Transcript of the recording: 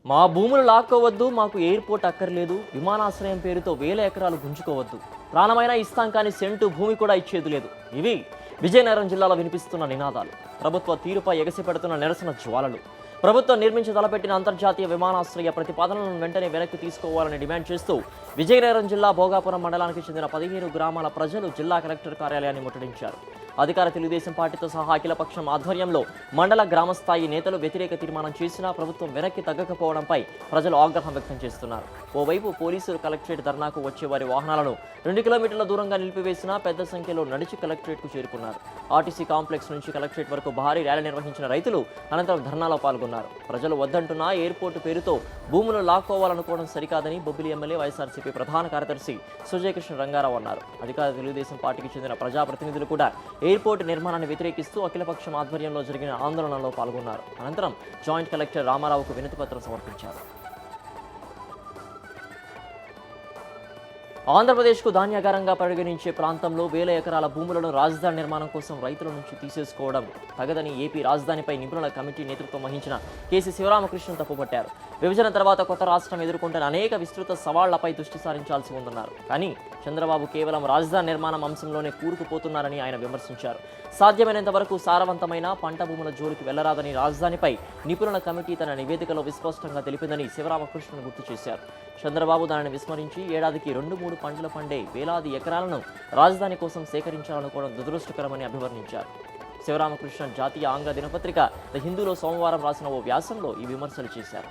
మా భూములు లాక్కోవద్దు, మాకు ఎయిర్పోర్ట్ అక్కర్లేదు, విమానాశ్రయం పేరుతో వేల ఎకరాలు గుంజుకోవద్దు, ప్రాణమైనా ఇస్తాం కానీ సెంటు భూమి కూడా ఇచ్చేది లేదు. ఇవి విజయనగరం జిల్లాలో వినిపిస్తున్న నినాదాలు. ప్రభుత్వ తీరుపై ఎగసిపెడుతున్న నిరసన జ్వాలలు. ప్రభుత్వం నిర్మించి తలపెట్టిన అంతర్జాతీయ విమానాశ్రయ ప్రతిపాదనలను వెంటనే వెనక్కి తీసుకోవాలని డిమాండ్ చేస్తూ విజయనగరం జిల్లా భోగాపురం మండలానికి చెందిన 15 గ్రామాల ప్రజలు జిల్లా కలెక్టర్ కార్యాలయాన్ని ముట్టడించారు. అధికార తెలుగుదేశం పార్టీతో సహా అఖిలపక్షం ఆధ్వర్యంలో మండల గ్రామస్థాయి నేతలు వ్యతిరేక తీర్మానం చేసినా ప్రభుత్వం వెనక్కి తగ్గకపోవడంపై ప్రజలు ఆగ్రహం వ్యక్తం చేస్తున్నారు. ఓవైపు పోలీసులు కలెక్టరేట్ ధర్నాకు వచ్చే వారి వాహనాలను 2 కిలోమీటర్ల దూరంగా నిలిపివేసినా పెద్ద సంఖ్యలో నడిచి కలెక్టరేట్కు చేరుకున్నారు. ఆర్టీసీ కాంప్లెక్స్ నుంచి కలెక్టరేట్ వరకు భారీ ర్యాలీ నిర్వహించిన రైతులు అనంతరం ధర్నాలో పాల్గొన్నారు. ప్రజలు వద్దంటున్నా ఎయిర్పోర్టు పేరుతో భూములు లాక్కోవాలనుకోవడం సరికాదని బొబ్బిలి ఎమ్మెల్యే వైఎస్ఆర్సీపీ ప్రధాన కార్యదర్శి సుజయకృష్ణ రంగారావు అన్నారు. అధికార తెలుగుదేశం పార్టీకి చెందిన ప్రజాప్రతినిధులు కూడా ఎయిర్పోర్టు నిర్మాణాన్ని వ్యతిరేకిస్తూ అఖిలపక్షం ఆధ్వర్యంలో జరిగిన ఆందోళనలో పాల్గొన్నారు. అనంతరం జాయింట్ కలెక్టర్ రామారావుకు వినతిపత్రం సమర్పించారు. ఆంధ్రప్రదేశ్కు ధాన్యాగారంగా పరిగణించే ప్రాంతంలో వేల ఎకరాల భూములను రాజధాని నిర్మాణం కోసం రైతుల నుంచి తీసేసుకోవడం తగదని ఏపీ రాజధానిపై నిపుణుల కమిటీ నేతృత్వం వహించిన కేసీ శివరామకృష్ణ తప్పుపట్టారు. విభజన తర్వాత కొత్త రాష్ట్రం ఎదుర్కొంటున్న అనేక విస్తృత సవాళ్లపై దృష్టి సారించాల్సి ఉందన్నారు. కానీ చంద్రబాబు కేవలం రాజధాని నిర్మాణం అంశంలోనే కూరుకుపోతున్నారని ఆయన విమర్శించారు. సాధ్యమైనంత వరకు సారవంతమైన పంట భూముల జోలికి వెళ్లరాదని రాజధానిపై నిపుణుల కమిటీ తన నివేదికలో విస్పష్టంగా తెలిపిందని శివరామకృష్ణ గుర్తు చేశారు. చంద్రబాబు దానిని విస్మరించి ఏడాదికి 2-3 పంటలు పండే వేలాది ఎకరాలను రాజధాని కోసం సేకరించాలనుకోవడం దురదృష్టకరమని అభివర్ణించారు. శివరామకృష్ణ జాతీయ ఆంగ్ల దినపత్రిక ద హిందూలో సోమవారం రాసిన ఓ వ్యాసంలో ఈ విమర్శలు చేశారు.